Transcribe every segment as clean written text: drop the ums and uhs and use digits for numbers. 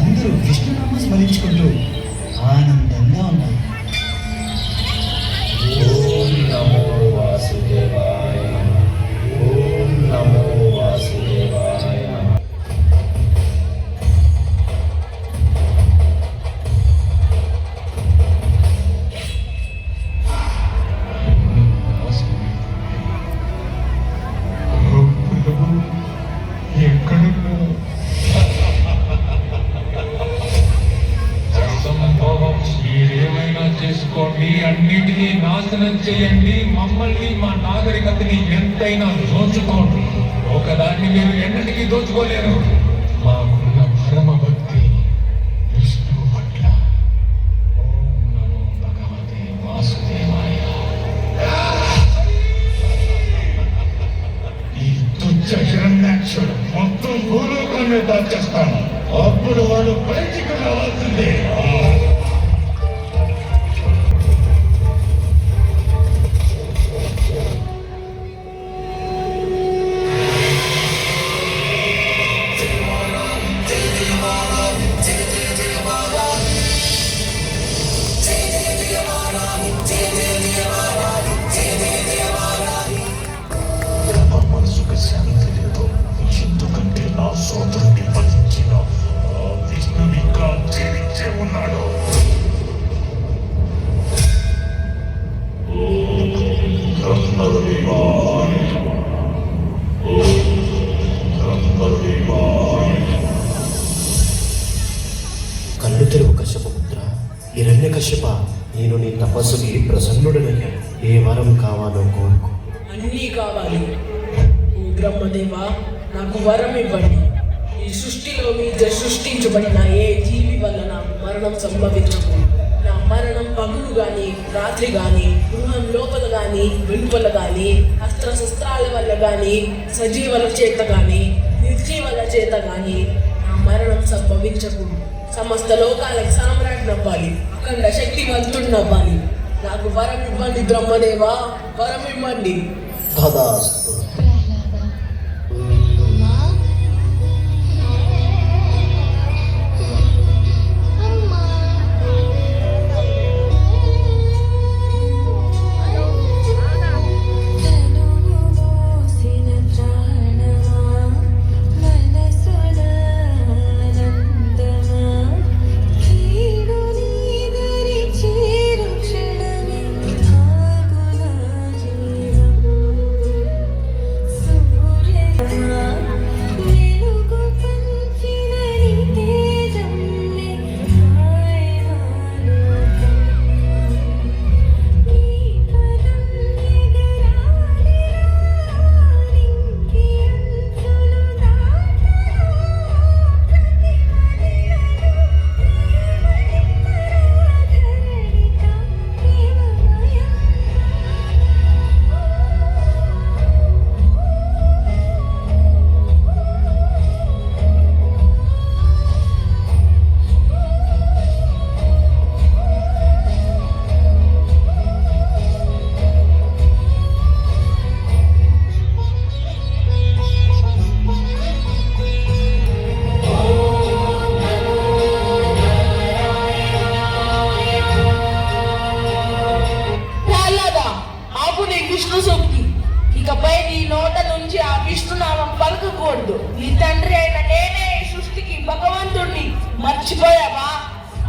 అందరూ విష్ణునామం స్మరించుకుంటూ ఆనందంగా ఉన్నారు. ఓం నమో వాసుదేవాయ, ఓం నమో వాసుదేవాయ. చేసుకోండి, అన్నిటినీ నాశనం చేయండి, మమ్మల్ని మా నాగరికతని ఎంతైనా దోచుకోండి. ఒకదాన్ని మీరు ఎన్నటికీ దోచుకోలేరు. మాకున్న పరమ భక్తి విష్ణువు పట్ల. ఓం నమో భగవతే వాసుదేవాయ. ఈ తుచ్చ హిరణ్యాక్షుడు మొత్తం భూలోకాన్ని దాచేస్తాను. అప్పుడు వాడు బయటికి రావాల్సిందే. మనసుకు శాంతి లేదు. ఎందుకంటే నా సోదరుని వధించిన విష్ణువు ఇంకా జీవించే ఉన్నాడు. కళ్ళు తెరువు కశ్యపపుత్ర. హిరణ్యకశ్యప, నేను నీ తపస్సుకి ప్రసన్నుడనయ్యాను. ఏ వరం కావాలో కోరుకో. అన్నీ కావాలి. ఓ బ్రహ్మదేవ, నాకు వరం ఇవ్వండి. ఈ సృష్టిలో మీద సృష్టించబడిన ఏ జీవి వల్ల నాకు మరణం సంభవించకు. నా మరణం పగులు గాని రాత్రి గాని, గృహం లోపల గాని వెలుపల గాని, అస్త్రశస్త్రాల వల్ల గాని, సజీవుల చేత గాని నిర్జీవుల చేత గాని నా మరణం సంభవించకు. సమస్త లోకాలకు సామ్రాజ్ఞి అవ్వాలి, అఖండ శక్తివంతుడినవ్వాలి. నాకు వరం ఇవ్వండి బ్రహ్మదేవా, వరం ఇవ్వండి. తదాస్తు. ఇకపై నీ నోట నుంచి ఆ విష్ణునామం పలకకూడదు. నీ తండ్రి అయిన నేనే ఈ సృష్టికి భగవంతుడిని. మర్చిపోయావా?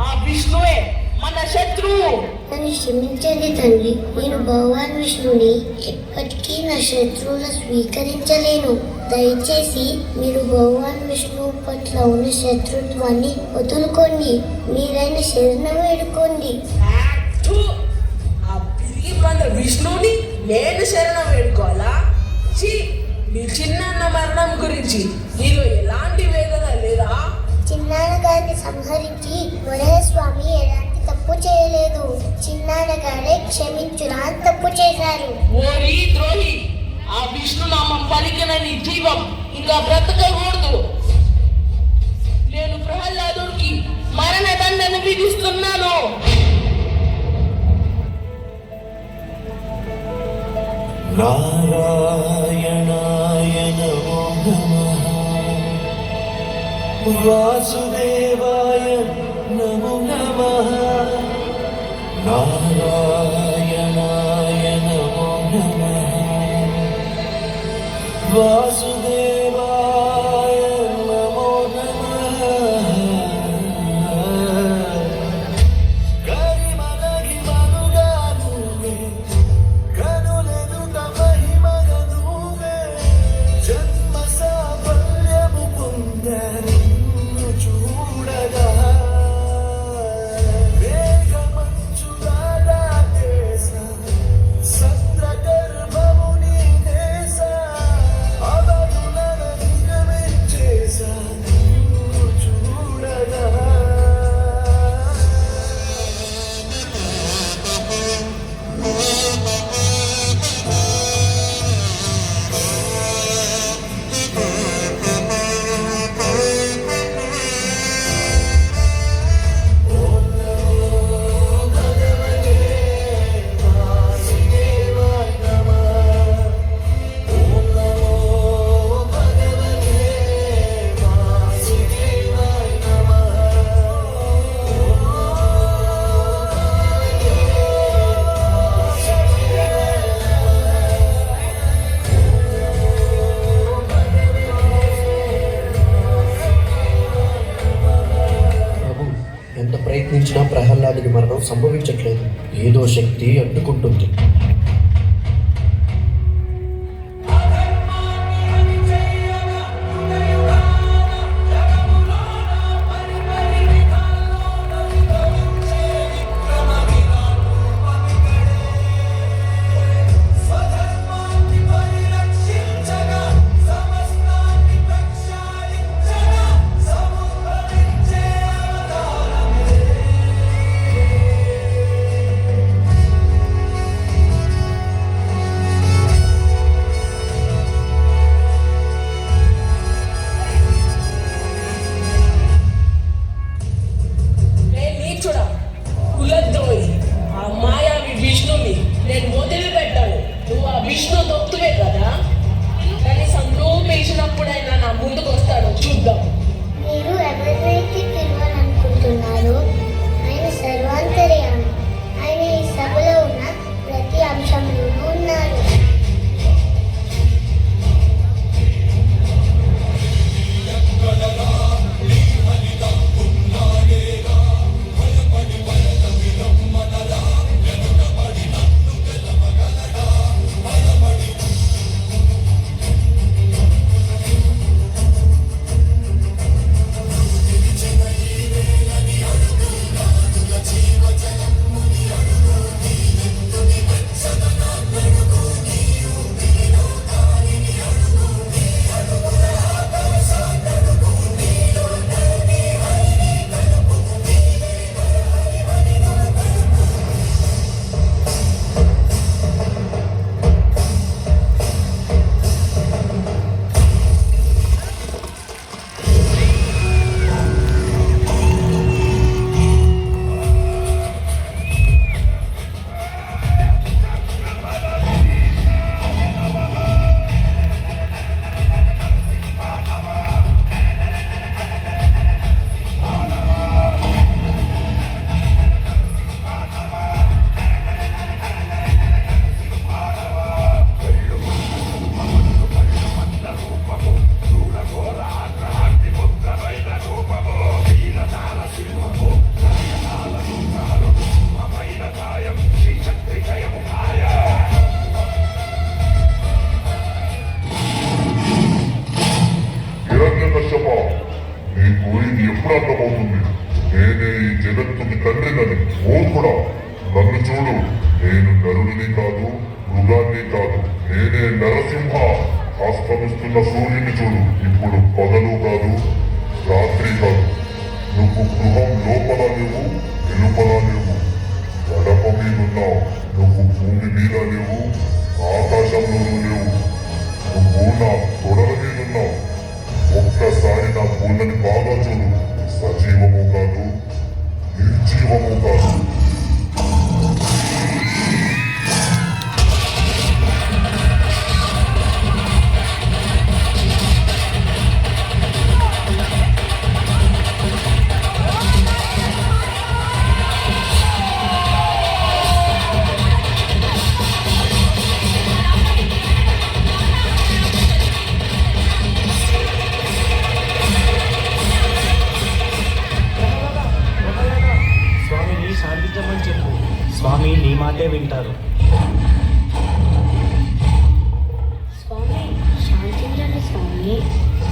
ఆ విష్ణువే మన శత్రువు. నన్ను క్షమించండి తండ్రి. నేను భగవాన్ విష్ణుని ఎప్పటికీ నా శత్రువులు స్వీకరించలేను. దయచేసి మీరు భగవాన్ విష్ణువు పట్ల ఉన్న శత్రుత్వాన్ని వదులుకోండి. మీరైన శరణం వేడుకోండి. విష్ణువుని నేను శరణం వేడుకోవాలా? నీ చిన్నాన్న మరణం గురించి నీలో ఎలాంటి వేదన లేదా? చిన్నాన్న గారిని సంహరించి స్వామి ఎలాంటి తప్పు చేయలేదు. చిన్నాన్న గారే క్షమించురా తప్పు చేశారు. ఓరి ద్రోహి, ఆ విష్ణునామం పలికిన నీ జీవం ఇంకా బ్రతకకూడదు. నేను ప్రహ్లాదుడికి మరణదండను విధిస్తున్నాను. నారాయణాయ నమః వాసుదేవా నమో నమః నారాయణాయ నమో నమః వాసుదేవాయ నమో నమః కరిమలగిమలుగా నువ్వే కనులెదుట మహిమగా నువ్వే జన్మ సాఫల్యము పొందాను చూడగా వేగమంచులా దాటేశ సంద్ర గర్భముని దేశ అవధులను నిగమించేశా నిన్ను చూడగా ప్రభు, ఎంత ప్రయత్నించినా ప్రహ్లాదుడి మరణం సంభవించట్లేదు. ఏదో శక్తి అడ్డుకుంటుంది. నేను నీచుడా, కులద్రోహి, ఆ మాయావి విష్ణుని నేను వదిలిపెట్టాను. నువ్వు ఆ విష్ణు దొత్తువే కదా, కనీసం నువ్వు పిలిచినప్పుడైనా నా ముందుకు వస్తాడు, చూద్దాం. మీరు ఎవరినైతే పిలవాలనుకుంటున్నారో ఆయన సర్వాంతర్యామి. ఆయన ఈ సభలో ఉన్న ప్రతి అంశంలోనూ ఉన్నారు. హిరణ్యకశ్యప, నీకు ఇది ఎప్పుడు అర్థమవుతుంది? నేనే ఈ జగత్తుకి తండ్రినని. మూర్ఖుడా, నన్ను చూడు. నేను నరుడిని కాదు, మృగాన్ని కాదు. నేనే నరసింహ. అస్తమిస్తున్న సూర్యుని చూడు. ఇప్పుడు పగలు కాదు, రాత్రి కాదు. నువ్వు గృహం లోపల లేవు, వెలుపల లేవు. గడప మీదున్నావు. నువ్వు భూమి మీద లేవు, ఆకాశంలోనూ లేవు. నువ్వు నా తొడల మీదున్నావు. ఒక్కసారి నా పూలని బాగా చూడు. సజీవము కాదు, నిర్జీవము కాదు. నీ మాటే వింటారు. స్వామి శాంతించండి స్వామి.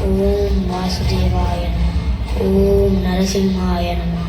ఓం వాసుదేవాయ నమః. ఓం నరసింహాయ నమః.